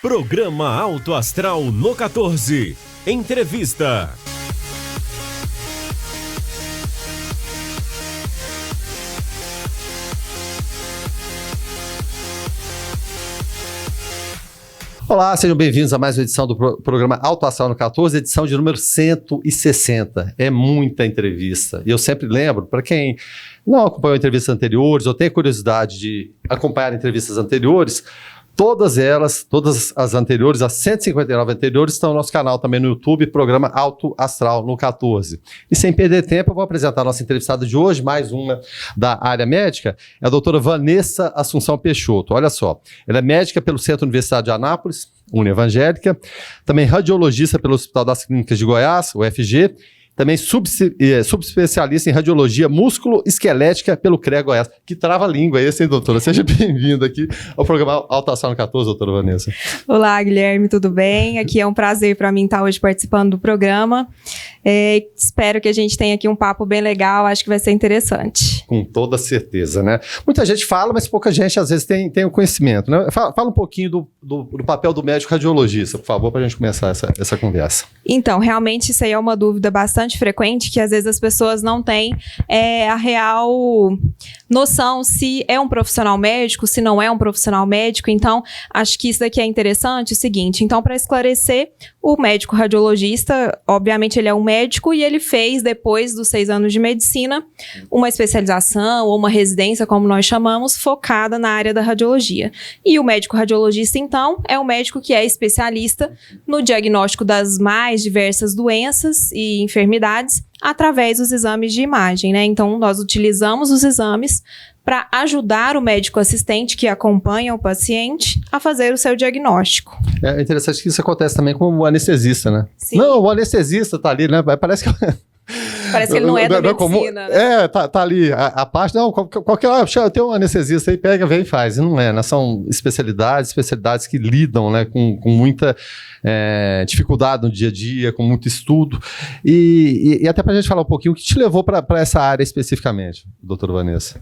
Programa Alto Astral no 14. Entrevista. Olá, sejam bem-vindos a mais uma edição do programa Alto Astral no 14, edição de número 160. É muita entrevista. E eu sempre lembro, para quem não acompanhou entrevistas anteriores ou tem curiosidade de acompanhar entrevistas anteriores, todas as anteriores, as 159 anteriores, estão no nosso canal também no YouTube, programa Alto Astral no 14. E sem perder tempo, eu vou apresentar a nossa entrevistada de hoje, mais uma da área médica, é a doutora Vanessa Assunção Peixoto. Olha só, ela é médica pelo Centro Universitário de Anápolis, Unievangélica, também radiologista pelo Hospital das Clínicas de Goiás, UFG, também subespecialista em radiologia músculo-esquelética pelo CREA Goiás. Que trava-língua esse, hein, doutora? Seja bem-vinda aqui ao programa Alto Astral no 14, doutora Vanessa. Olá, Guilherme, tudo bem? Aqui é um prazer para mim estar hoje participando do programa. Espero que a gente tenha aqui um papo bem legal, acho que vai ser interessante. Com toda certeza, né? Muita gente fala, mas pouca gente às vezes tem o conhecimento, né? Fala um pouquinho do papel do médico radiologista, por favor, para a gente começar essa conversa. Então, realmente isso aí é uma dúvida bastante frequente, que às vezes as pessoas não têm a real noção se é um profissional médico, se não é um profissional médico. Então, acho que isso daqui é interessante, o seguinte, então, para esclarecer, o médico radiologista, obviamente ele é um médico e ele fez, depois dos 6 anos de medicina, uma especialização ou uma residência, como nós chamamos, focada na área da radiologia. E o médico radiologista, então, é um médico que é especialista no diagnóstico das mais diversas doenças e enfermidades através dos exames de imagem, né? Então, nós utilizamos os exames para ajudar o médico assistente que acompanha o paciente a fazer o seu diagnóstico. É interessante que isso acontece também com o anestesista, né? Sim. Não, o anestesista tá ali, né? Parece que ele não é da medicina, né? Tá ali. A parte, não, tem um anestesista aí, pega, vem e faz. E não é, né? São especialidades que lidam, né, com muita dificuldade no dia a dia, com muito estudo. E até pra gente falar um pouquinho, o que te levou para essa área especificamente, doutora Vanessa?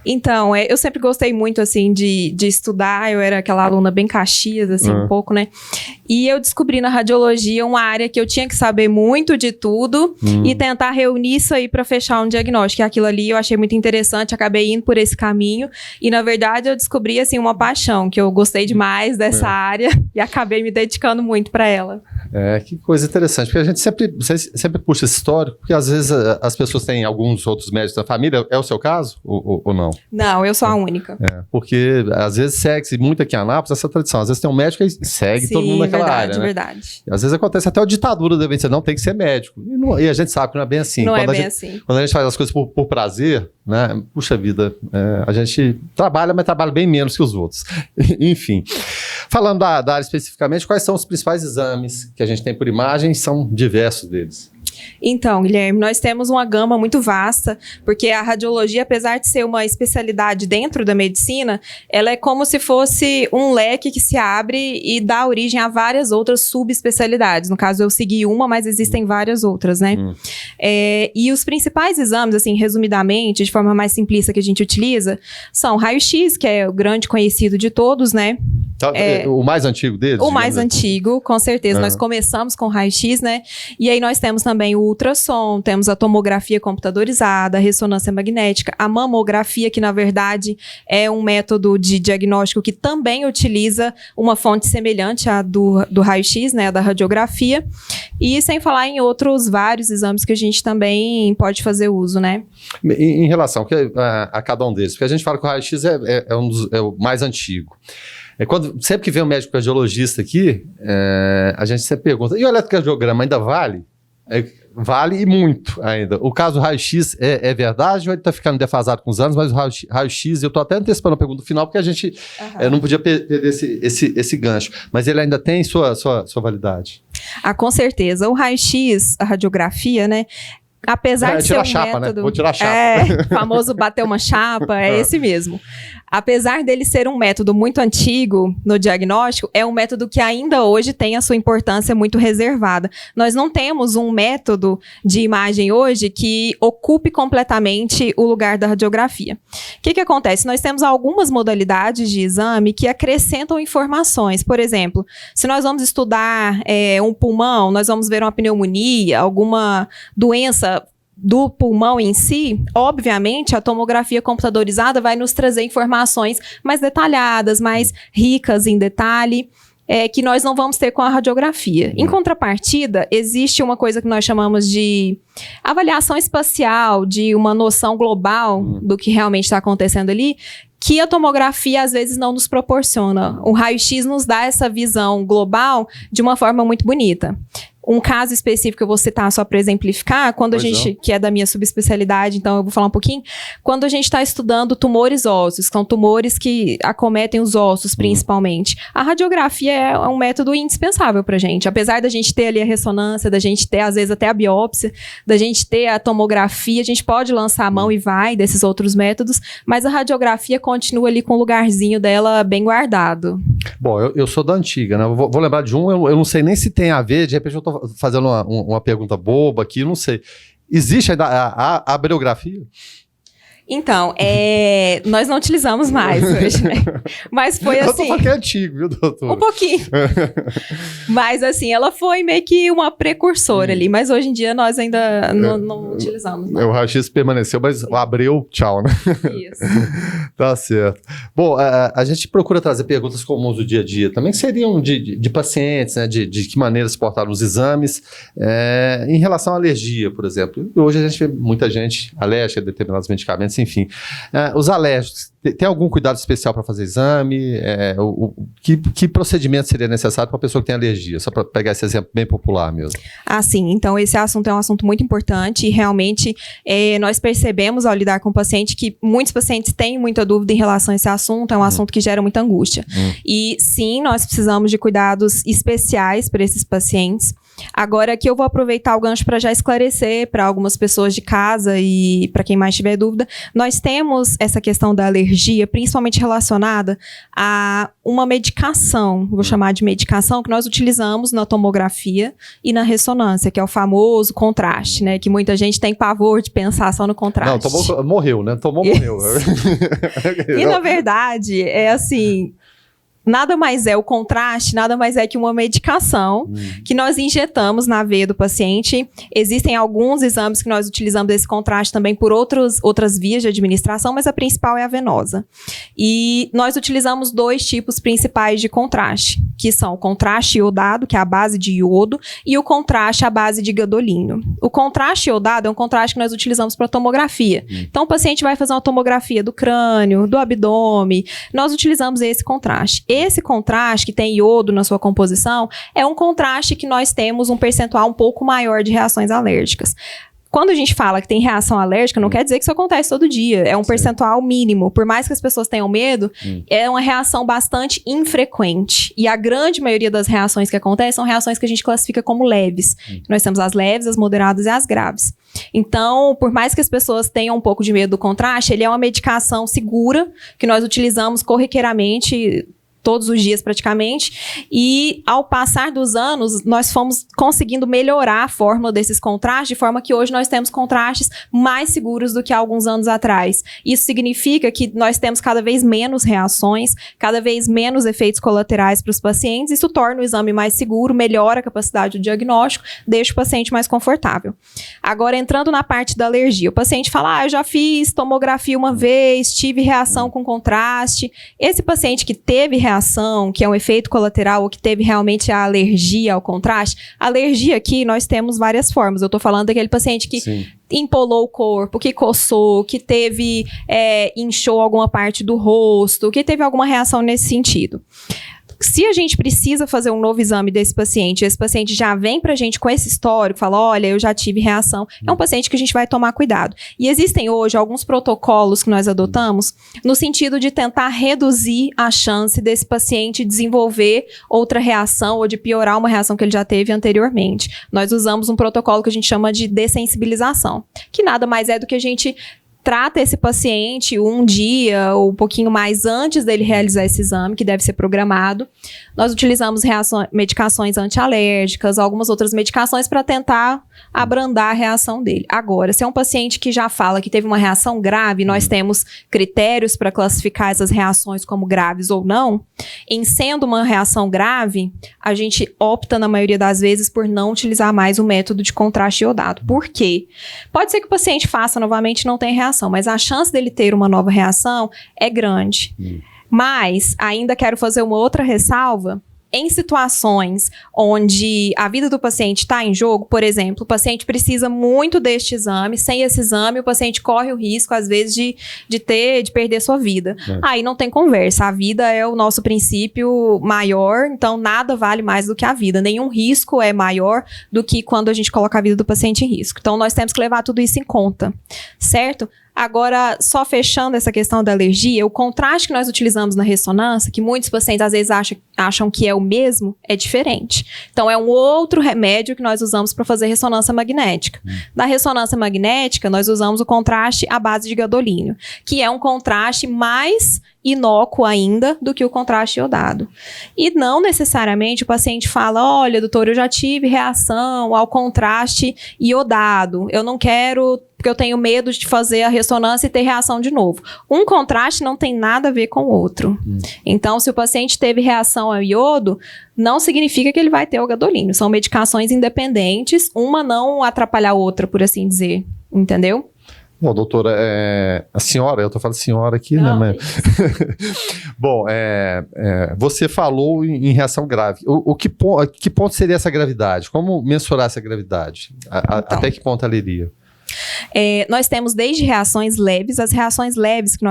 Então, eu sempre gostei muito, assim, de estudar. Eu era aquela aluna bem caxias, assim, um pouco, né? E eu descobri na radiologia uma área que eu tinha que saber muito de tudo e tentar reunir isso aí para fechar um diagnóstico. E aquilo ali eu achei muito interessante, acabei indo por esse caminho. E, na verdade, eu descobri, assim, uma paixão, que eu gostei demais dessa área e acabei me dedicando muito para ela. Que coisa interessante, porque a gente sempre puxa esse histórico, porque às vezes as pessoas têm alguns outros médicos da família. É o seu caso ou não? Não, eu sou a única. Porque às vezes segue-se muito aqui em Anápolis essa tradição. Às vezes tem um médico e segue todo mundo naquela área, né? Verdade. Às vezes acontece até a ditadura deve dizer, não, tem que ser médico. E a gente sabe que não é bem assim. Quando a gente faz as coisas por prazer, né? Puxa vida, a gente trabalha, mas trabalha bem menos que os outros. Enfim. Falando da área especificamente, quais são os principais exames que a gente tem por imagem? São diversos deles. Então, Guilherme, nós temos uma gama muito vasta, porque a radiologia, apesar de ser uma especialidade dentro da medicina, ela é como se fosse um leque que se abre e dá origem a várias outras subespecialidades. No caso, eu segui uma, mas existem várias outras, né? E os principais exames, assim, resumidamente, de forma mais simplista que a gente utiliza, são raio-x, que é o grande conhecido de todos, né? O mais antigo deles? O mais antigo, com certeza. Nós começamos com raio-x, né? E aí nós temos também o ultrassom, temos a tomografia computadorizada, a ressonância magnética, a mamografia, que na verdade é um método de diagnóstico que também utiliza uma fonte semelhante à do raio-x, né? Da radiografia. E sem falar em outros vários exames que a gente também pode fazer uso, né? Em relação a cada um deles, porque a gente fala que o raio-x é o mais antigo. Sempre que vem um médico cardiologista aqui, a gente sempre pergunta, e o eletrocardiograma ainda vale? Vale e muito ainda. O caso do raio-x é verdade ou ele está ficando defasado com os anos, mas o raio-x, eu estou até antecipando a pergunta final, porque a gente não podia perder esse gancho, mas ele ainda tem sua validade. Com certeza. O raio-x, a radiografia, né? Apesar de ser um chapa, método... Né? Vou tirar a chapa. Famoso bater uma chapa, esse mesmo. apesar dele ser um método muito antigo no diagnóstico, é um método que ainda hoje tem a sua importância muito reservada. Nós não temos um método de imagem hoje que ocupe completamente o lugar da radiografia. O que acontece? Nós temos algumas modalidades de exame que acrescentam informações. Por exemplo, se nós vamos estudar um pulmão, nós vamos ver uma pneumonia, alguma doença do pulmão em si, obviamente a tomografia computadorizada vai nos trazer informações mais detalhadas, mais ricas em detalhe, que nós não vamos ter com a radiografia. Em contrapartida, existe uma coisa que nós chamamos de avaliação espacial, de uma noção global do que realmente está acontecendo ali, que a tomografia às vezes não nos proporciona. O raio-x nos dá essa visão global de uma forma muito bonita. Um caso específico que eu vou citar só para exemplificar, quando a gente, que é da minha subespecialidade, então eu vou falar um pouquinho, quando a gente está estudando tumores ósseos, que são tumores que acometem os ossos principalmente, a radiografia é um método indispensável para a gente, apesar da gente ter ali a ressonância, da gente ter às vezes até a biópsia, da gente ter a tomografia, a gente pode lançar a mão e vai desses outros métodos, mas a radiografia continua ali com o lugarzinho dela bem guardado. Bom, eu sou da antiga, né? Vou lembrar de um, eu não sei nem se tem a ver, de repente eu tô fazendo uma pergunta boba aqui, não sei. Existe ainda a abriografia? Então, nós não utilizamos mais hoje, né? Mas foi assim... Eu tô falando que é antigo, viu, doutor? Um pouquinho. Mas assim, ela foi meio que uma precursora ali, mas hoje em dia nós ainda não utilizamos. Não. O raio-x permaneceu, mas o abreu, tchau, né? Isso. Tá certo. Bom, a gente procura trazer perguntas comuns do dia a dia, também que seriam de pacientes, né? De que maneira se portaram os exames, em relação à alergia, por exemplo. Hoje a gente vê muita gente alérgica a determinados medicamentos, enfim. Os alérgicos, tem algum cuidado especial para fazer exame? Que procedimento seria necessário para a pessoa que tem alergia? Só para pegar esse exemplo bem popular mesmo. Ah, sim. Então, esse assunto é um assunto muito importante e realmente nós percebemos ao lidar com o paciente que muitos pacientes têm muita dúvida em relação a esse assunto, é um assunto que gera muita angústia. E sim, nós precisamos de cuidados especiais para esses pacientes. Agora aqui eu vou aproveitar o gancho para já esclarecer para algumas pessoas de casa e para quem mais tiver dúvida, nós temos essa questão da alergia, principalmente relacionada a uma medicação, vou chamar de medicação, que nós utilizamos na tomografia e na ressonância, que é o famoso contraste, né? Que muita gente tem pavor de pensar só no contraste. Não, morreu, né? Morreu. E na verdade, é assim... Nada mais é o contraste, nada mais é que uma medicação que nós injetamos na veia do paciente. Existem alguns exames que nós utilizamos esse contraste também por outras vias de administração, mas a principal é a venosa. E nós utilizamos 2 tipos principais de contraste, que são o contraste iodado, que é a base de iodo, e o contraste à base de gadolínio. O contraste iodado é um contraste que nós utilizamos para tomografia. Então, o paciente vai fazer uma tomografia do crânio, do abdômen, nós utilizamos esse contraste. Esse contraste, que tem iodo na sua composição, é um contraste que nós temos um percentual um pouco maior de reações alérgicas. Quando a gente fala que tem reação alérgica, não quer dizer que isso acontece todo dia. É um percentual mínimo. Por mais que as pessoas tenham medo, é uma reação bastante infrequente. E a grande maioria das reações que acontecem são reações que a gente classifica como leves. Nós temos as leves, as moderadas e as graves. Então, por mais que as pessoas tenham um pouco de medo do contraste, ele é uma medicação segura que nós utilizamos corriqueiramente todos os dias praticamente, e ao passar dos anos, nós fomos conseguindo melhorar a fórmula desses contrastes, de forma que hoje nós temos contrastes mais seguros do que há alguns anos atrás. Isso significa que nós temos cada vez menos reações, cada vez menos efeitos colaterais para os pacientes, isso torna o exame mais seguro, melhora a capacidade do diagnóstico, deixa o paciente mais confortável. Agora, entrando na parte da alergia, o paciente fala, eu já fiz tomografia uma vez, tive reação com contraste. Esse paciente que teve reação, que é um efeito colateral, ou que teve realmente a alergia ao contraste, a alergia aqui nós temos várias formas. Eu estou falando daquele paciente que empolou o corpo, que coçou, que teve, inchou alguma parte do rosto, que teve alguma reação nesse sentido. Se a gente precisa fazer um novo exame desse paciente, esse paciente já vem pra gente com esse histórico, fala, olha, eu já tive reação, é um paciente que a gente vai tomar cuidado. E existem hoje alguns protocolos que nós adotamos no sentido de tentar reduzir a chance desse paciente desenvolver outra reação ou de piorar uma reação que ele já teve anteriormente. Nós usamos um protocolo que a gente chama de dessensibilização, que nada mais é do que a gente trata esse paciente um dia ou um pouquinho mais antes dele realizar esse exame, que deve ser programado. Nós utilizamos medicações antialérgicas, algumas outras medicações para tentar abrandar a reação dele. Agora, se é um paciente que já fala que teve uma reação grave, nós temos critérios para classificar essas reações como graves ou não. Em sendo uma reação grave, a gente opta, na maioria das vezes, por não utilizar mais o método de contraste iodado. Por quê? Pode ser que o paciente faça novamente e não tenha reação, mas a chance dele ter uma nova reação é grande. Mas, ainda quero fazer uma outra ressalva. Em situações onde a vida do paciente está em jogo, por exemplo, o paciente precisa muito deste exame, sem esse exame o paciente corre o risco, às vezes, de perder sua vida. Aí não tem conversa, a vida é o nosso princípio maior, então nada vale mais do que a vida, nenhum risco é maior do que quando a gente coloca a vida do paciente em risco. Então nós temos que levar tudo isso em conta, certo? Agora, só fechando essa questão da alergia, o contraste que nós utilizamos na ressonância, que muitos pacientes às vezes acham que é o mesmo, é diferente. Então, é um outro remédio que nós usamos para fazer ressonância magnética. Na ressonância magnética, nós usamos o contraste à base de gadolínio, que é um contraste mais inócuo ainda do que o contraste iodado. E não necessariamente o paciente fala, olha, doutor, eu já tive reação ao contraste iodado, eu não quero, porque eu tenho medo de fazer a ressonância e ter reação de novo. Um contraste não tem nada a ver com o outro. Então, se o paciente teve reação ao iodo, não significa que ele vai ter o gadolínio. São medicações independentes, uma não atrapalha a outra, por assim dizer. Entendeu? Bom, doutora, a senhora, eu estou falando senhora aqui, não, né? Bom, você falou em reação grave. Que ponto seria essa gravidade? Como mensurar essa gravidade? Então, até que ponto ela iria? Nós temos desde reações leves, as reações leves que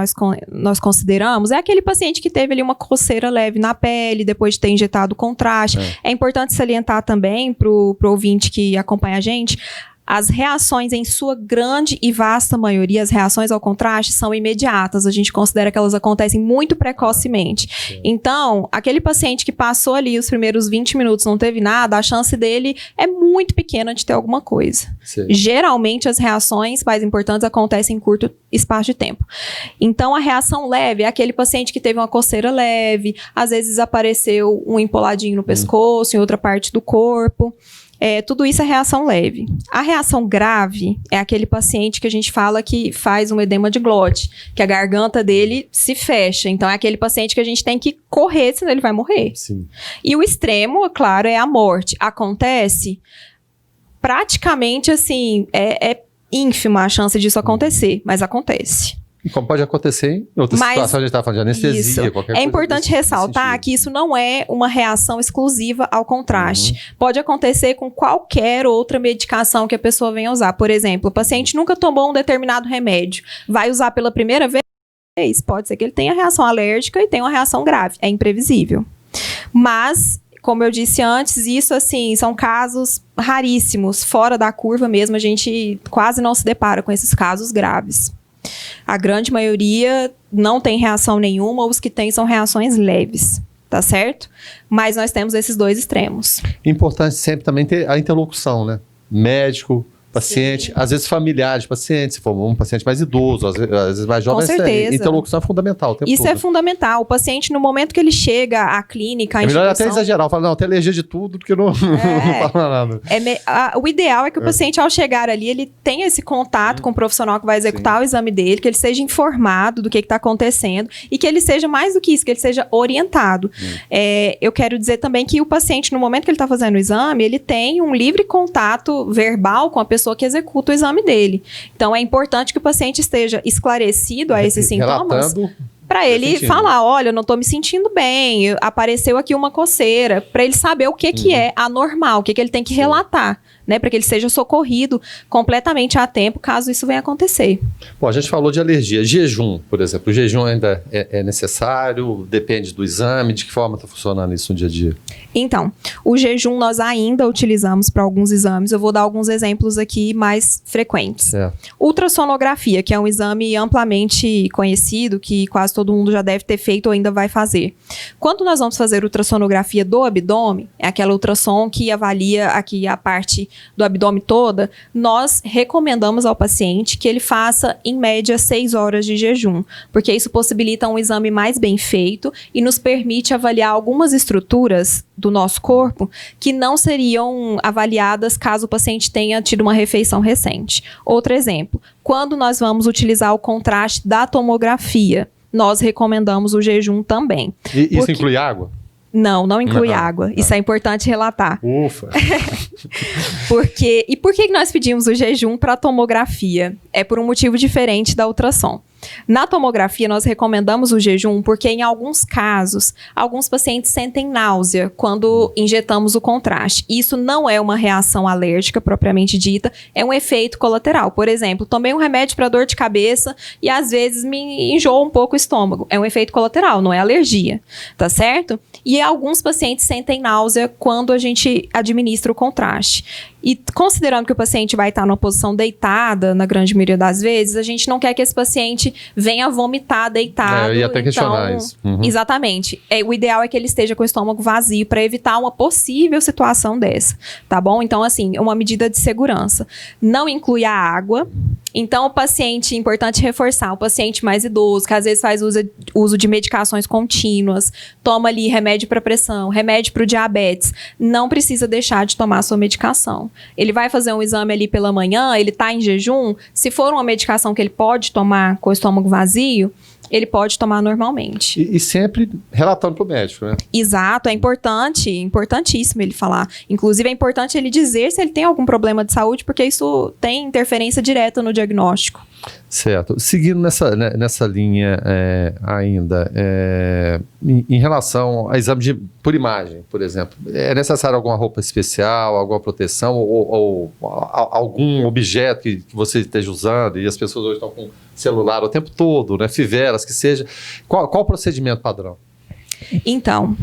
nós consideramos é aquele paciente que teve ali uma coceira leve na pele, depois de ter injetado contraste. É importante salientar também para o ouvinte que acompanha a gente, as reações, em sua grande e vasta maioria, as reações ao contraste são imediatas. A gente considera que elas acontecem muito precocemente. Então, aquele paciente que passou ali os primeiros 20 minutos não teve nada, a chance dele é muito pequena de ter alguma coisa. Geralmente, as reações mais importantes acontecem em curto espaço de tempo. Então, a reação leve é aquele paciente que teve uma coceira leve, às vezes apareceu um empoladinho no pescoço, em outra parte do corpo. Tudo isso é reação leve. A reação grave é aquele paciente que a gente fala que faz um edema de glote, que a garganta dele se fecha. Então, é aquele paciente que a gente tem que correr, senão ele vai morrer. Sim. E o extremo, é claro, é a morte. Acontece praticamente assim, é ínfima a chance disso acontecer, mas acontece. Como pode acontecer em outra situação, a gente estava falando de anestesia, qualquer coisa. É importante ressaltar que isso não é uma reação exclusiva ao contraste. Pode acontecer com qualquer outra medicação que a pessoa venha usar. Por exemplo, o paciente nunca tomou um determinado remédio, vai usar pela primeira vez, pode ser que ele tenha reação alérgica e tenha uma reação grave. É imprevisível. Mas, como eu disse antes, isso assim, são casos raríssimos, fora da curva mesmo, a gente quase não se depara com esses casos graves. A grande maioria não tem reação nenhuma, ou os que têm são reações leves, tá certo? Mas nós temos esses dois extremos. Importante sempre também ter a interlocução, né? Médico, paciente, às vezes familiares de paciente, se for um paciente mais idoso, às vezes mais jovem. Com certeza. Interlocução é fundamental. Isso é fundamental. O paciente, no momento que ele chega à clínica, à instituição... melhor até exagerar, falar, não, tem alergia de tudo, porque não fala nada. O ideal é que o paciente, ao chegar ali, ele tenha esse contato com o profissional que vai executar o exame dele, que ele seja informado do que está acontecendo e que ele seja, mais do que isso, que ele seja orientado. Eu quero dizer também que o paciente, no momento que ele está fazendo o exame, ele tem um livre contato verbal com a pessoa que executa o exame dele. Então, é importante que o paciente esteja esclarecido a esses sintomas para ele falar, olha, eu não estou me sentindo bem, apareceu aqui uma coceira, para ele saber o que é anormal, o que ele tem que relatar, né, para que ele seja socorrido completamente a tempo, caso isso venha acontecer. Bom, a gente falou de alergia. Jejum, por exemplo. O jejum ainda é necessário? Depende do exame? De que forma está funcionando isso no dia a dia? Então, o jejum nós ainda utilizamos para alguns exames. Eu vou dar alguns exemplos aqui mais frequentes. Ultrassonografia, que é um exame amplamente conhecido, que quase todo mundo já deve ter feito ou ainda vai fazer. Quando nós vamos fazer ultrassonografia do abdômen, é aquela ultrassom que avalia aqui a parte do abdômen toda, nós recomendamos ao paciente que ele faça, em média, 6 horas de jejum, porque isso possibilita um exame mais bem feito e nos permite avaliar algumas estruturas do nosso corpo que não seriam avaliadas caso o paciente tenha tido uma refeição recente. Outro exemplo, quando nós vamos utilizar o contraste da tomografia, nós recomendamos o jejum também. E isso inclui água? Não inclui água. Isso é importante relatar. Ufa! Por que nós pedimos o jejum para a tomografia? É por um motivo diferente da ultrassom. Na tomografia, nós recomendamos o jejum porque, em alguns casos, alguns pacientes sentem náusea quando injetamos o contraste. Isso não é uma reação alérgica propriamente dita, é um efeito colateral. Por exemplo, tomei um remédio para dor de cabeça e, às vezes, me enjoa um pouco o estômago. É um efeito colateral, não é alergia, tá certo? E alguns pacientes sentem náusea quando a gente administra o contraste. E considerando que o paciente vai estar numa posição deitada, na grande maioria das vezes, a gente não quer que esse paciente venha vomitar deitado. Eu ia até questionar isso. Exatamente. O ideal é que ele esteja com o estômago vazio para evitar uma possível situação dessa, tá bom? Então, assim, uma medida de segurança. Não inclui a água. Então, o paciente, importante reforçar, o paciente mais idoso, que às vezes faz uso de medicações contínuas, toma ali remédio para pressão, remédio para o diabetes, não precisa deixar de tomar a sua medicação. Ele vai fazer um exame ali pela manhã, ele está em jejum, se for uma medicação que ele pode tomar com o estômago vazio, ele pode tomar normalmente. E sempre relatando para o médico, né? Exato, é importante, importantíssimo ele falar. Inclusive, é importante ele dizer se ele tem algum problema de saúde, porque isso tem interferência direta no diagnóstico. Certo. Seguindo nessa linha ainda, em relação a exame por imagem, por exemplo, é necessário alguma roupa especial, alguma proteção ou algum objeto que você esteja usando, e as pessoas hoje estão com celular o tempo todo, né, fivelas, que seja. Qual o procedimento padrão? Então,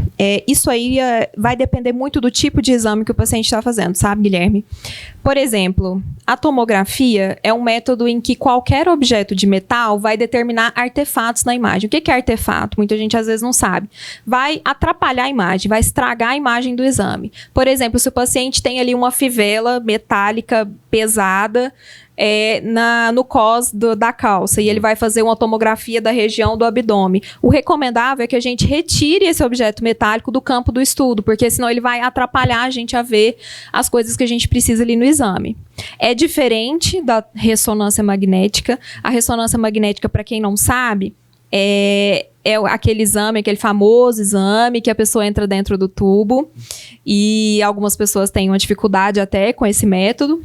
isso aí vai depender muito do tipo de exame que o paciente está fazendo, sabe, Guilherme? Por exemplo, a tomografia é um método em que qualquer objeto de metal vai determinar artefatos na imagem. O que é artefato? Muita gente às vezes não sabe. Vai atrapalhar a imagem, vai estragar a imagem do exame. Por exemplo, se o paciente tem ali uma fivela metálica pesada, no cós da calça, e ele vai fazer uma tomografia da região do abdômen. O recomendável é que a gente retire esse objeto metálico do campo do estudo, porque senão ele vai atrapalhar a gente a ver as coisas que a gente precisa ali no exame. É diferente da ressonância magnética. A ressonância magnética, para quem não sabe, é aquele exame, aquele famoso exame que a pessoa entra dentro do tubo, e algumas pessoas têm uma dificuldade até com esse método.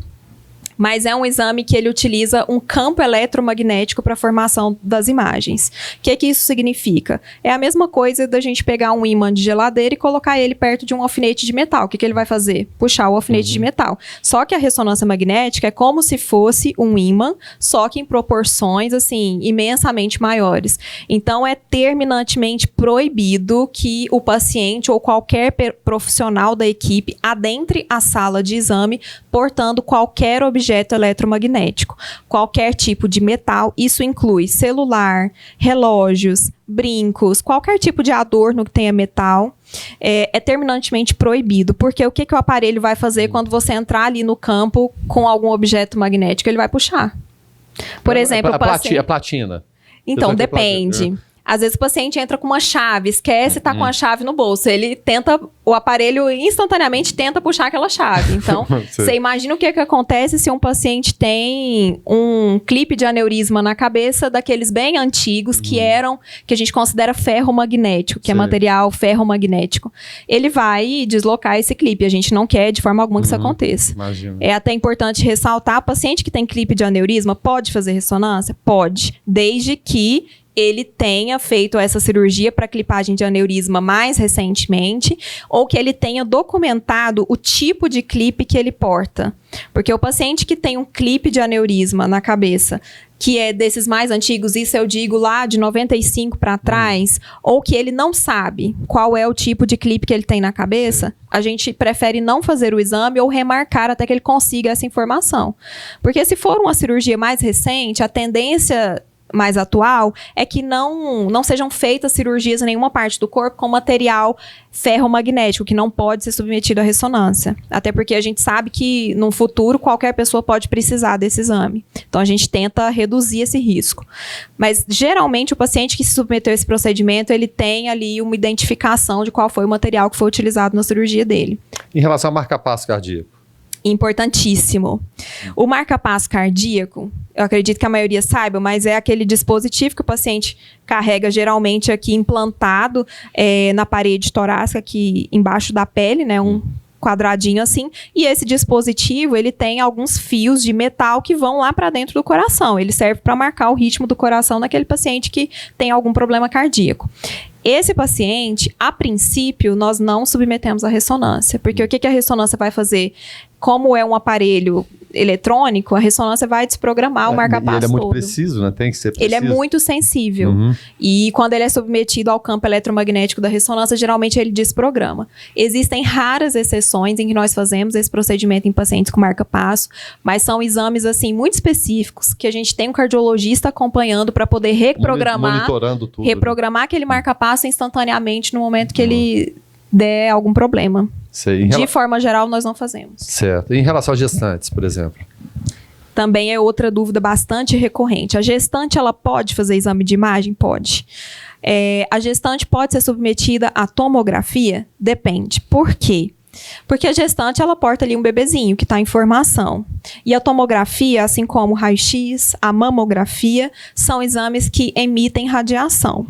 Mas é um exame que ele utiliza um campo eletromagnético para a formação das imagens. O que isso significa? É a mesma coisa da gente pegar um ímã de geladeira e colocar ele perto de um alfinete de metal. O que ele vai fazer? Puxar o alfinete de metal. Só que a ressonância magnética é como se fosse um ímã, só que em proporções, assim, imensamente maiores. Então, é terminantemente proibido que o paciente ou qualquer profissional da equipe adentre a sala de exame portando qualquer objeto eletromagnético, qualquer tipo de metal. Isso inclui celular, relógios, brincos, qualquer tipo de adorno que tenha metal. É terminantemente proibido, porque o que o aparelho vai fazer quando você entrar ali no campo com algum objeto magnético? Ele vai puxar. Por exemplo, a platina. Então, depende. Às vezes o paciente entra com uma chave, esquece e tá com a chave no bolso. O aparelho instantaneamente tenta puxar aquela chave. Então, você imagina o que acontece se um paciente tem um clipe de aneurisma na cabeça daqueles bem antigos que a gente considera ferromagnético, que é material ferromagnético. Ele vai deslocar esse clipe. A gente não quer de forma alguma que isso aconteça. Imagina. É até importante ressaltar, paciente que tem clipe de aneurisma pode fazer ressonância? Pode, desde que ele tenha feito essa cirurgia para clipagem de aneurisma mais recentemente, ou que ele tenha documentado o tipo de clipe que ele porta. Porque o paciente que tem um clipe de aneurisma na cabeça, que é desses mais antigos, isso eu digo lá de 95 para trás, ou que ele não sabe qual é o tipo de clipe que ele tem na cabeça, a gente prefere não fazer o exame ou remarcar até que ele consiga essa informação. Porque se for uma cirurgia mais recente, a tendência mais atual é que não sejam feitas cirurgias em nenhuma parte do corpo com material ferromagnético, que não pode ser submetido à ressonância. Até porque a gente sabe que no futuro qualquer pessoa pode precisar desse exame. Então a gente tenta reduzir esse risco. Mas geralmente o paciente que se submeteu a esse procedimento, ele tem ali uma identificação de qual foi o material que foi utilizado na cirurgia dele. Em relação ao marca-passo cardíaco? Importantíssimo. O marca-passo cardíaco, eu acredito que a maioria saiba, mas é aquele dispositivo que o paciente carrega geralmente aqui implantado na parede torácica, aqui embaixo da pele, né? Um quadradinho assim. E esse dispositivo, ele tem alguns fios de metal que vão lá para dentro do coração. Ele serve para marcar o ritmo do coração naquele paciente que tem algum problema cardíaco. Esse paciente, a princípio, nós não submetemos à ressonância, porque o que a ressonância vai fazer? Como é um aparelho eletrônico, a ressonância vai desprogramar o marca-passo ele é muito todo. preciso, né? Tem que ser preciso. Ele é muito sensível. E quando ele é submetido ao campo eletromagnético da ressonância, geralmente ele desprograma. Existem raras exceções em que nós fazemos esse procedimento em pacientes com marca-passo, mas são exames assim muito específicos que a gente tem um cardiologista acompanhando para poder monitorando tudo, reprogramar aquele marca-passo instantaneamente no momento que ele der algum problema. De forma geral, nós não fazemos. Certo. E em relação às gestantes, por exemplo? Também é outra dúvida bastante recorrente. A gestante, ela pode fazer exame de imagem? Pode. A gestante pode ser submetida à tomografia? Depende. Por quê? Porque a gestante, ela porta ali um bebezinho que está em formação. E a tomografia, assim como o raio-x, a mamografia, são exames que emitem radiação.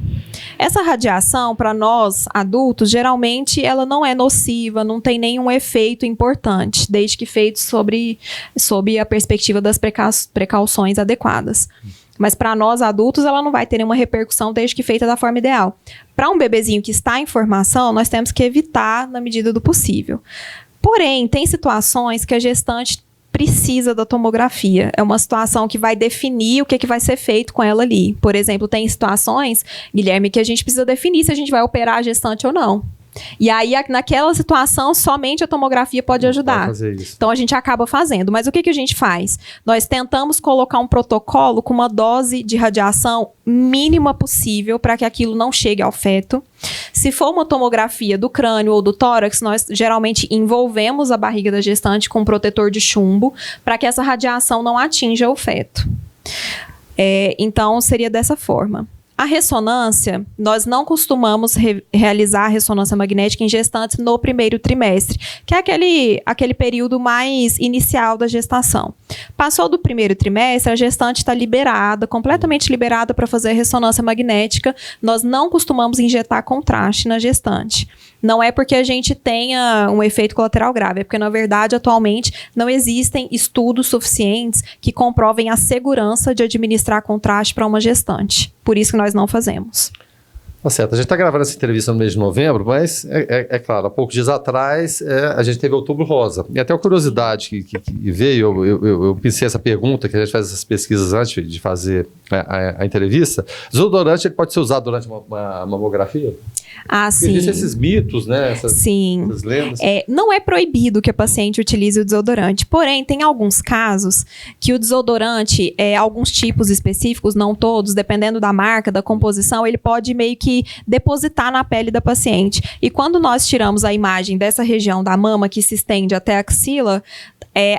Essa radiação, para nós adultos, geralmente ela não é nociva, não tem nenhum efeito importante, desde que feito sob a perspectiva das precauções adequadas. Mas para nós adultos, ela não vai ter nenhuma repercussão desde que feita da forma ideal. Para um bebezinho que está em formação, nós temos que evitar na medida do possível. Porém, tem situações que a gestante precisa da tomografia. É uma situação que vai definir o que vai ser feito com ela ali. Por exemplo, tem situações, Guilherme, que a gente precisa definir se a gente vai operar a gestante ou não. E aí, naquela situação, somente a tomografia pode ajudar. Fazer isso. Então, a gente acaba fazendo. Mas o que a gente faz? Nós tentamos colocar um protocolo com uma dose de radiação mínima possível para que aquilo não chegue ao feto. Se for uma tomografia do crânio ou do tórax, nós geralmente envolvemos a barriga da gestante com um protetor de chumbo para que essa radiação não atinja o feto. Então, seria dessa forma. A ressonância, nós não costumamos realizar a ressonância magnética em gestantes no primeiro trimestre, que é aquele período mais inicial da gestação. Passou do primeiro trimestre, a gestante está liberada, completamente liberada para fazer a ressonância magnética. Nós não costumamos injetar contraste na gestante. Não é porque a gente tenha um efeito colateral grave, é porque, na verdade, atualmente não existem estudos suficientes que comprovem a segurança de administrar contraste para uma gestante. Por isso que nós não fazemos. Tá certo. A gente está gravando essa entrevista no mês de novembro, mas é claro, há poucos dias atrás a gente teve Outubro Rosa. E até a curiosidade que veio, eu pensei essa pergunta, que a gente faz essas pesquisas antes de fazer a entrevista. Desodorante ele pode ser usado durante uma mamografia? Ah, sim. Existem esses mitos, né? Essas lendas. Não é proibido que a paciente utilize o desodorante, porém, tem alguns casos que o desodorante, alguns tipos específicos, não todos, dependendo da marca, da composição, ele pode meio que depositar na pele da paciente. E quando nós tiramos a imagem dessa região da mama que se estende até a axila,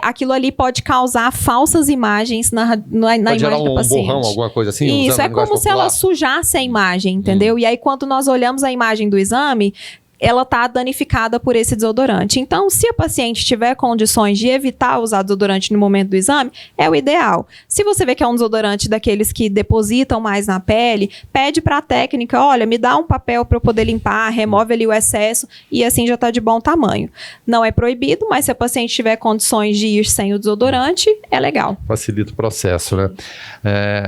aquilo ali pode causar falsas imagens na imagem do paciente. Borrão, alguma coisa assim? Isso, é como se ela sujasse a imagem, entendeu? E aí, quando nós olhamos a imagem do exame, ela está danificada por esse desodorante. Então, se a paciente tiver condições de evitar usar desodorante no momento do exame, é o ideal. Se você vê que é um desodorante daqueles que depositam mais na pele, pede para a técnica, olha, me dá um papel para eu poder limpar, remove ali o excesso e assim já está de bom tamanho. Não é proibido, mas se a paciente tiver condições de ir sem o desodorante, é legal. Facilita o processo, né?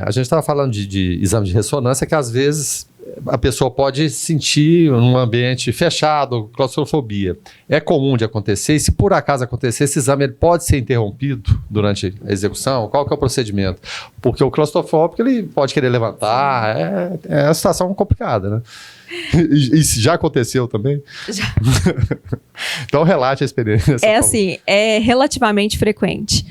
A gente estava falando de exame de ressonância que às vezes a pessoa pode sentir num ambiente fechado, claustrofobia. É comum de acontecer, e se por acaso acontecer, esse exame ele pode ser interrompido durante a execução? Qual que é o procedimento? Porque o claustrofóbico ele pode querer levantar, é uma situação complicada, né? Isso já aconteceu também? Já. Então relate a experiência. É assim, é relativamente frequente.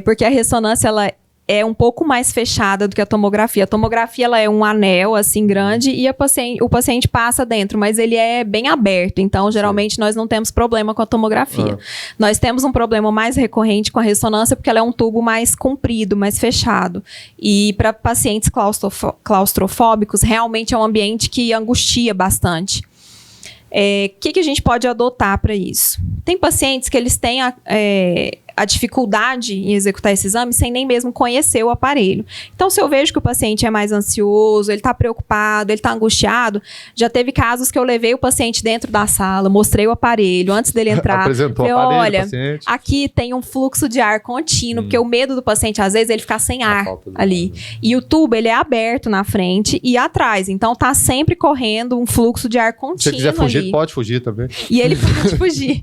Porque a ressonância, ela é um pouco mais fechada do que a tomografia. A tomografia, ela é um anel, assim, grande, e o paciente passa dentro, mas ele é bem aberto. Então, geralmente, nós não temos problema com a tomografia. Nós temos um problema mais recorrente com a ressonância, porque ela é um tubo mais comprido, mais fechado. E para pacientes claustrofóbicos, realmente é um ambiente que angustia bastante. Que a gente pode adotar para isso? Tem pacientes que eles têm a dificuldade em executar esse exame sem nem mesmo conhecer o aparelho. Então, se eu vejo que o paciente é mais ansioso, ele está preocupado, ele está angustiado, já teve casos que eu levei o paciente dentro da sala, mostrei o aparelho, antes dele entrar, apresentou falei, o aparelho, olha, paciente. aqui tem um fluxo de ar contínuo, porque o medo do paciente, às vezes, é ele ficar sem ar ali. E o tubo, ele é aberto na frente e atrás, então tá sempre correndo um fluxo de ar contínuo. Se você quiser fugir, ali. pode fugir também. E ele pode fugir.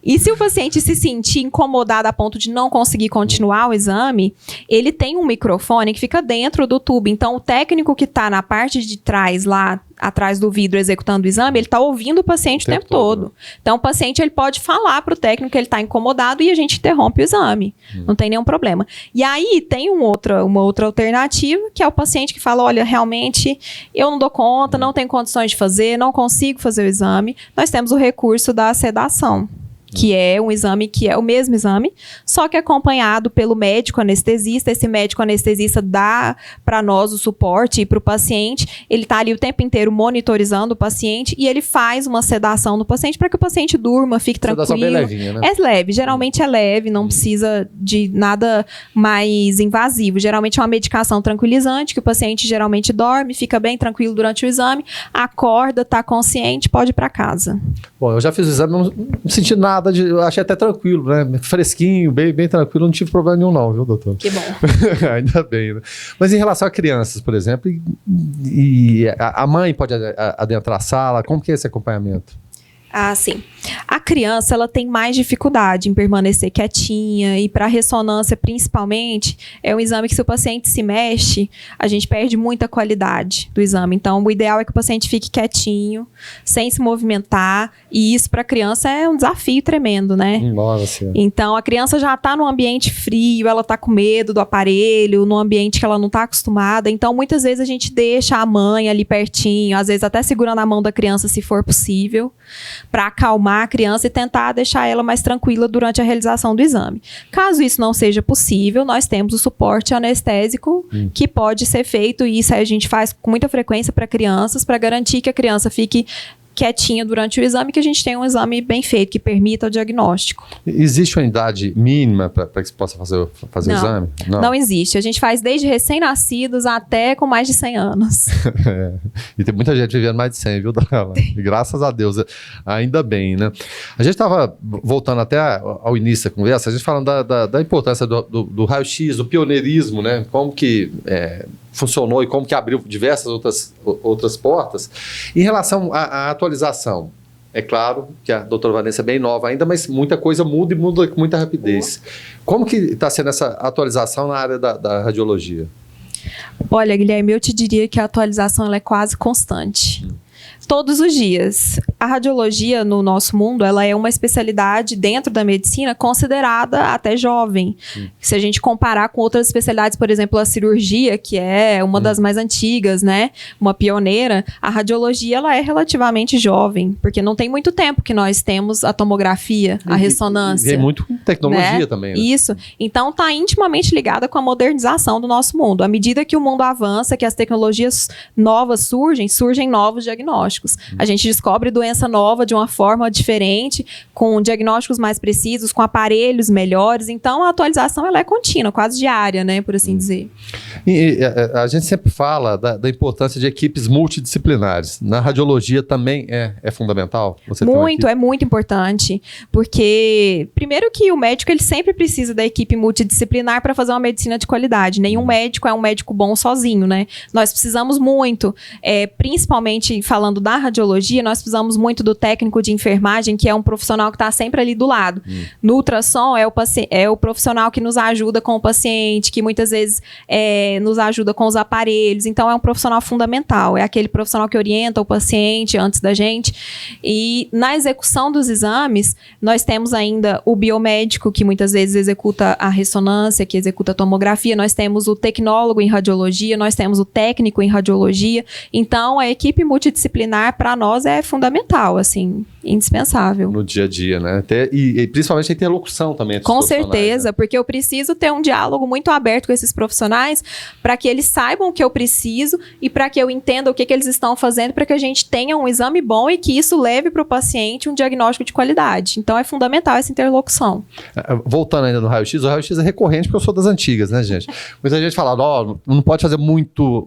E se o paciente se sentir incomodado a ponto de não conseguir continuar o exame, ele tem um microfone que fica dentro do tubo. Então, o técnico que está na parte de trás, lá atrás do vidro, executando o exame, ele está ouvindo o paciente o tempo todo. Então, o paciente ele pode falar para o técnico que ele está incomodado e a gente interrompe o exame. Não tem nenhum problema. E aí, tem uma outra alternativa, que é o paciente que fala, olha, realmente, eu não dou conta, não tenho condições de fazer, não consigo fazer o exame. Nós temos o recurso da sedação, que é um exame que é o mesmo exame, só que acompanhado pelo médico anestesista. Esse médico anestesista dá para nós o suporte e para o paciente. Ele está ali o tempo inteiro monitorizando o paciente e ele faz uma sedação no paciente para que o paciente durma, fique tranquilo. Sedação bem levinha, né? É leve, geralmente é leve, não precisa de nada mais invasivo. Geralmente é uma medicação tranquilizante que o paciente geralmente dorme, fica bem tranquilo durante o exame, acorda, está consciente, pode ir para casa. Bom, eu já fiz o exame, não senti nada. Eu achei até tranquilo, né? Fresquinho, bem tranquilo, não tive problema nenhum não, viu, doutor? Que bom. Ainda bem, né? Mas em relação a crianças, por exemplo, e a mãe pode adentrar a sala, como que é esse acompanhamento? Ah, sim. A criança, ela tem mais dificuldade em permanecer quietinha e para ressonância, principalmente, é um exame que se o paciente se mexe, a gente perde muita qualidade do exame. Então, o ideal é que o paciente fique quietinho, sem se movimentar, e isso para a criança é um desafio tremendo, né? Nossa. Então, a criança já está num ambiente frio, ela está com medo do aparelho, num ambiente que ela não está acostumada. Então, muitas vezes a gente deixa a mãe ali pertinho, às vezes até segurando a mão da criança, se for possível, para acalmar a criança e tentar deixar ela mais tranquila durante a realização do exame. Caso isso não seja possível, nós temos o suporte anestésico que pode ser feito, e isso a gente faz com muita frequência para crianças, para garantir que a criança fique quietinha durante o exame, que a gente tenha um exame bem feito, que permita o diagnóstico. Existe uma idade mínima para que se possa fazer o exame? Não existe. A gente faz desde recém-nascidos até com mais de 100 anos. E tem muita gente vivendo mais de 100, viu, Daniela? E graças a Deus, ainda bem, né? A gente estava voltando até ao início da conversa, a gente falando da importância do raio-x, do pioneirismo, né? Como que funcionou e como que abriu diversas outras portas. Em relação à atualização, é claro que a doutora Vanessa é bem nova ainda, mas muita coisa muda e muda com muita rapidez. Como que está sendo essa atualização na área da radiologia? Olha, Guilherme, eu te diria que a atualização ela é quase constante. Todos os dias. A radiologia no nosso mundo, ela é uma especialidade dentro da medicina considerada até jovem. Se a gente comparar com outras especialidades, por exemplo, a cirurgia, que é uma das mais antigas, né? Uma pioneira, a radiologia, ela é relativamente jovem, porque não tem muito tempo que nós temos a tomografia, a ressonância. E muito com tecnologia, né? Também. Né? Isso. Então, está intimamente ligada com a modernização do nosso mundo. À medida que o mundo avança, que as tecnologias novas surgem novos diagnósticos. A gente descobre doença nova de uma forma diferente, com diagnósticos mais precisos, com aparelhos melhores. Então, a atualização ela é contínua, quase diária, né, por assim dizer. E a gente sempre fala da importância de equipes multidisciplinares. Na radiologia também é fundamental? É muito importante, porque primeiro que o médico ele sempre precisa da equipe multidisciplinar para fazer uma medicina de qualidade. Nenhum médico é um médico bom sozinho, né? Nós precisamos muito, principalmente falando da radiologia, nós precisamos muito do técnico de enfermagem, que é um profissional que está sempre ali do lado. No ultrassom, é o profissional que nos ajuda com o paciente, que muitas vezes nos ajuda com os aparelhos. Então, é um profissional fundamental. É aquele profissional que orienta o paciente antes da gente. E na execução dos exames, nós temos ainda o biomédico, que muitas vezes executa a ressonância, que executa a tomografia. Nós temos o tecnólogo em radiologia, nós temos o técnico em radiologia. Então, a equipe multidisciplinar, para nós, é fundamental, assim, indispensável. No dia a dia, né? E principalmente a interlocução também. Com certeza, né? Porque eu preciso ter um diálogo muito aberto com esses profissionais para que eles saibam o que eu preciso e para que eu entenda o que eles estão fazendo para que a gente tenha um exame bom e que isso leve para o paciente um diagnóstico de qualidade. Então, é fundamental essa interlocução. Voltando ainda no raio-x, o raio-x é recorrente porque eu sou das antigas, né, gente? Muita gente fala, não pode fazer muito,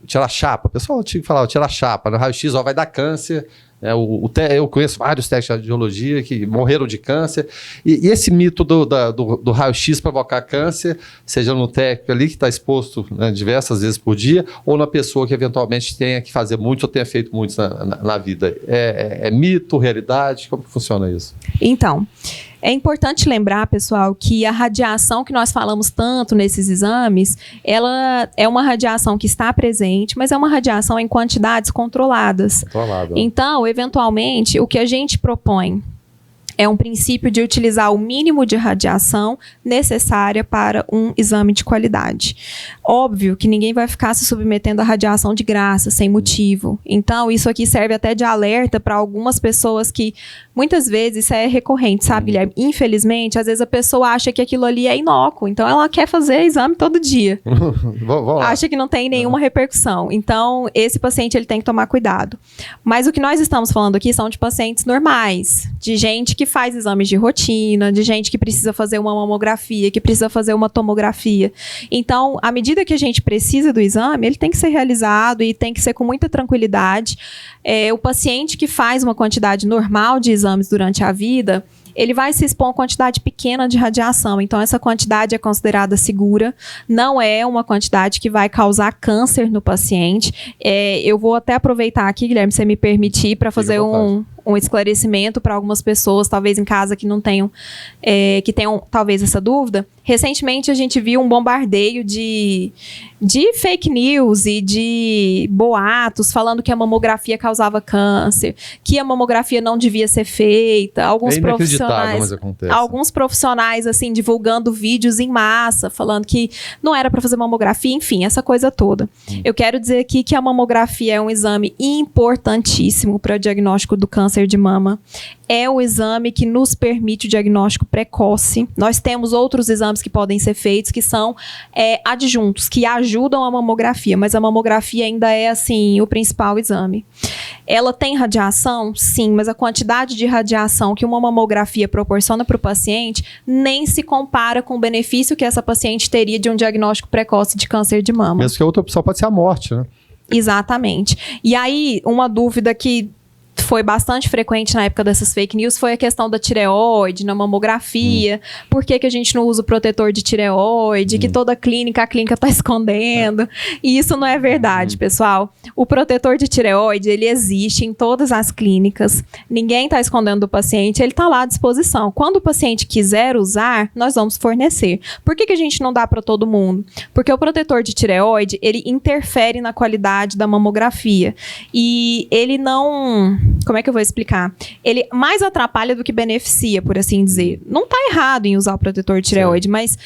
tirar chapa. O pessoal tinha que falar, tirar chapa. No raio-x, vai dar câncer. Eu conheço vários técnicos de radiologia que morreram de câncer. E esse mito do raio-x provocar câncer, seja no técnico ali que está exposto, né, diversas vezes por dia, ou na pessoa que eventualmente tenha que fazer muitos ou tenha feito muitos na vida. É mito, realidade? Como que funciona isso? Então, é importante lembrar, pessoal, que a radiação que nós falamos tanto nesses exames, ela é uma radiação que está presente, mas é uma radiação em quantidades controladas. Então, eventualmente, o que a gente propõe é um princípio de utilizar o mínimo de radiação necessária para um exame de qualidade. Óbvio que ninguém vai ficar se submetendo à radiação de graça, sem motivo. Então, isso aqui serve até de alerta para algumas pessoas que, muitas vezes, isso é recorrente, sabe, Guilherme? Infelizmente, às vezes a pessoa acha que aquilo ali é inócuo, então ela quer fazer exame todo dia. Acha que não tem nenhuma repercussão. Então, esse paciente ele tem que tomar cuidado. Mas o que nós estamos falando aqui são de pacientes normais, de gente que faz exames de rotina, de gente que precisa fazer uma mamografia, que precisa fazer uma tomografia. Então, à medida que a gente precisa do exame, ele tem que ser realizado e tem que ser com muita tranquilidade. O paciente que faz uma quantidade normal de exames durante a vida, ele vai se expor a uma quantidade pequena de radiação. Então, essa quantidade é considerada segura. Não é uma quantidade que vai causar câncer no paciente. Eu vou até aproveitar aqui, Guilherme, se você me permitir, para fazer um esclarecimento para algumas pessoas, talvez em casa, que não tenham, que tenham talvez essa dúvida. Recentemente, a gente viu um bombardeio de fake news e de boatos falando que a mamografia causava câncer, que a mamografia não devia ser feita. Alguns profissionais assim, divulgando vídeos em massa, falando que não era para fazer mamografia, enfim, essa coisa toda. Eu quero dizer aqui que a mamografia é um exame importantíssimo para o diagnóstico do câncer de mama. É o exame que nos permite o diagnóstico precoce. Nós temos outros exames que podem ser feitos, que são adjuntos, que ajudam a mamografia, mas a mamografia ainda é, assim, o principal exame. Ela tem radiação? Sim, mas a quantidade de radiação que uma mamografia proporciona para o paciente nem se compara com o benefício que essa paciente teria de um diagnóstico precoce de câncer de mama. Mesmo que a outra opção pode ser a morte, né? Exatamente. E aí, uma dúvida que foi bastante frequente na época dessas fake news foi a questão da tireoide, na mamografia. Por que a gente não usa o protetor de tireoide? Que toda a clínica está escondendo. E isso não é verdade, pessoal. O protetor de tireoide, ele existe em todas as clínicas. Ninguém está escondendo do paciente, ele está lá à disposição. Quando o paciente quiser usar, nós vamos fornecer. Por que a gente não dá para todo mundo? Porque o protetor de tireoide, ele interfere na qualidade da mamografia. E ele não... Como é que eu vou explicar? Ele mais atrapalha do que beneficia, por assim dizer. Não está errado em usar o protetor de tireoide, mas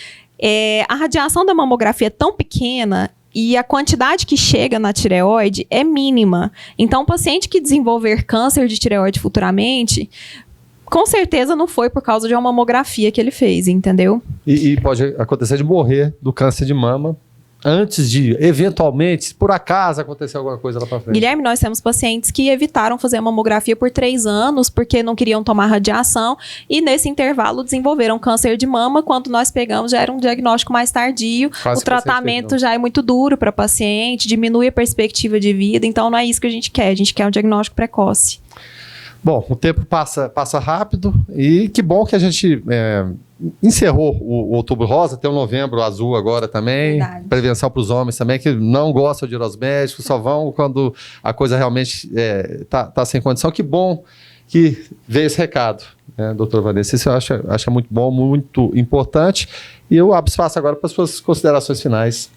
a radiação da mamografia é tão pequena e a quantidade que chega na tireoide é mínima. Então, o paciente que desenvolver câncer de tireoide futuramente, com certeza não foi por causa de uma mamografia que ele fez, entendeu? E pode acontecer de morrer do câncer de mama antes de, eventualmente, por acaso acontecer alguma coisa lá pra frente. Guilherme, nós temos pacientes que evitaram fazer a mamografia por 3 anos porque não queriam tomar radiação e nesse intervalo desenvolveram câncer de mama. Quando nós pegamos, já era um diagnóstico mais tardio. O tratamento já é muito duro para paciente, diminui a perspectiva de vida, então não é isso que a gente quer um diagnóstico precoce. Bom, o tempo passa rápido e que bom que a gente encerrou o Outubro Rosa, tem o Novembro Azul agora também. Verdade. Prevenção para os homens também, que não gostam de ir aos médicos, só vão quando a coisa realmente tá sem condição. Que bom que veio esse recado, né, doutora Vanessa? Isso eu acho muito bom, muito importante. E eu abro espaço agora para as suas considerações finais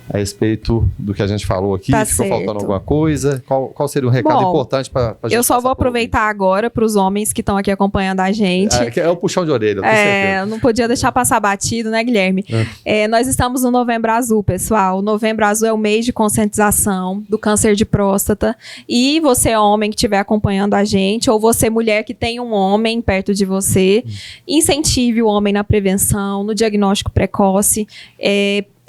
a respeito do que a gente falou aqui. Tá ficou certo. faltando alguma coisa? Qual seria um recado importante para a gente? Eu só passar vou pro aproveitar agora para os homens que estão aqui acompanhando a gente. ouvinte? É o puxão de orelha, eu tenho certeza. Não podia deixar passar batido, né, Guilherme? Nós estamos no Novembro Azul, pessoal. O Novembro Azul é o mês de conscientização do câncer de próstata. E você, homem, que estiver acompanhando a gente, ou você, mulher, que tem um homem perto de você, incentive o homem na prevenção, no diagnóstico precoce.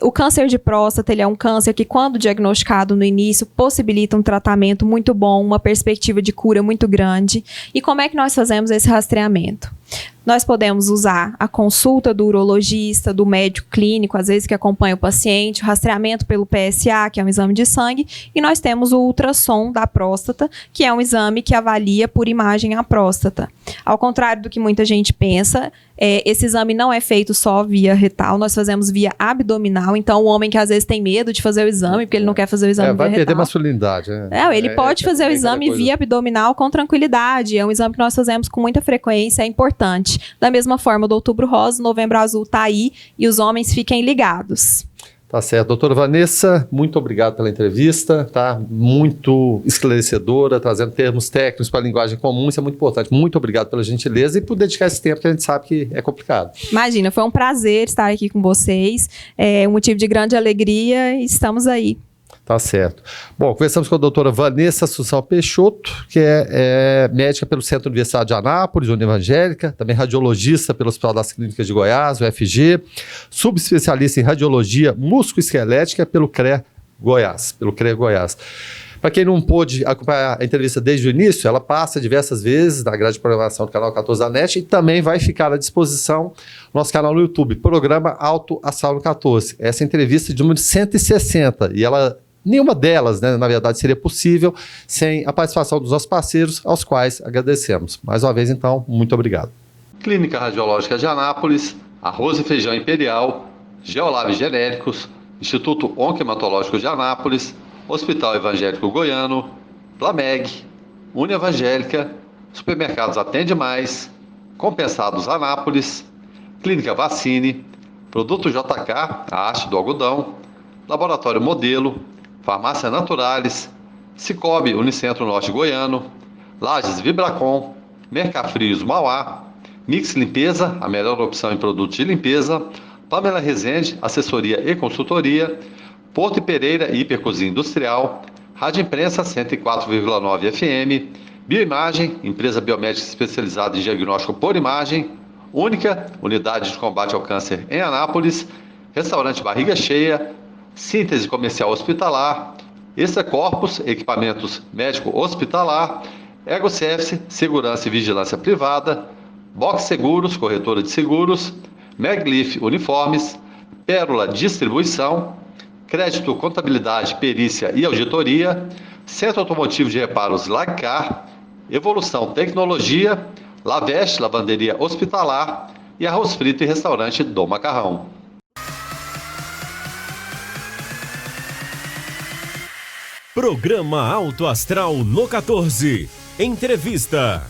O câncer de próstata, ele é um câncer que, quando diagnosticado no início, possibilita um tratamento muito bom, uma perspectiva de cura muito grande. E como é que nós fazemos esse rastreamento? Nós podemos usar a consulta do urologista, do médico clínico, às vezes que acompanha o paciente, o rastreamento pelo PSA, que é um exame de sangue, e nós temos o ultrassom da próstata, que é um exame que avalia por imagem a próstata. Ao contrário do que muita gente pensa, esse exame não é feito só via retal, nós fazemos via abdominal. Então, o homem que às vezes tem medo de fazer o exame, porque ele não quer fazer o exame via vai retal. perder masculinidade. Ele pode fazer o exame via abdominal com tranquilidade. É um exame que nós fazemos com muita frequência, é importante. Da mesma forma, do Outubro Rosa, o Novembro Azul está aí e os homens fiquem ligados. Tá certo. Doutora Vanessa, muito obrigado pela entrevista, tá? Muito esclarecedora, trazendo termos técnicos para a linguagem comum, isso é muito importante. Muito obrigado pela gentileza e por dedicar esse tempo que a gente sabe que é complicado. Imagina, foi um prazer estar aqui com vocês, é um motivo de grande alegria e estamos aí. Tá certo. Bom, conversamos com a doutora Vanessa Assunção Peixoto, que é médica pelo Centro Universitário de Anápolis, União Evangélica, também radiologista pelo Hospital das Clínicas de Goiás, UFG, subespecialista em radiologia musculoesquelética pelo CREA Goiás. Para quem não pôde acompanhar a entrevista desde o início, ela passa diversas vezes na grade de programação do canal 14 da NET e também vai ficar à disposição no nosso canal no YouTube, programa Auto Astral no 14. Essa entrevista é de número 160 e nenhuma delas, né, na verdade, seria possível sem a participação dos nossos parceiros, aos quais agradecemos. Mais uma vez, então, muito obrigado. Clínica Radiológica de Anápolis, Arroz e Feijão Imperial, Geolab Genéricos, Instituto Oncohematológico de Anápolis, Hospital Evangélico Goiano, Plameg, União Evangélica, Supermercados Atende Mais, Compensados Anápolis, Clínica Vacine, Produto JK, a haste do algodão, Laboratório Modelo, Farmácia Naturalis, Cicobi Unicentro Norte Goiano, Lages Vibracom, Mercafrios Mauá, Mix Limpeza, a melhor opção em produtos de limpeza, Pamela Rezende, assessoria e consultoria, Porto e Pereira, Hipercozinha Industrial, Rádio Imprensa 104,9 FM, Bioimagem, empresa biomédica especializada em diagnóstico por imagem, Única, unidade de combate ao câncer em Anápolis, Restaurante Barriga Cheia, Síntese Comercial Hospitalar, Extra Corpus, equipamentos médico hospitalar, EgoService, segurança e vigilância privada, Box Seguros, corretora de seguros, Meglif Uniformes, Pérola Distribuição, Crédito, Contabilidade, Perícia e Auditoria, Centro Automotivo de Reparos Lagcar, Evolução Tecnologia, Laveste, Lavanderia Hospitalar e Arroz Frito e Restaurante do Macarrão. Programa Alto Astral no 14. Entrevista.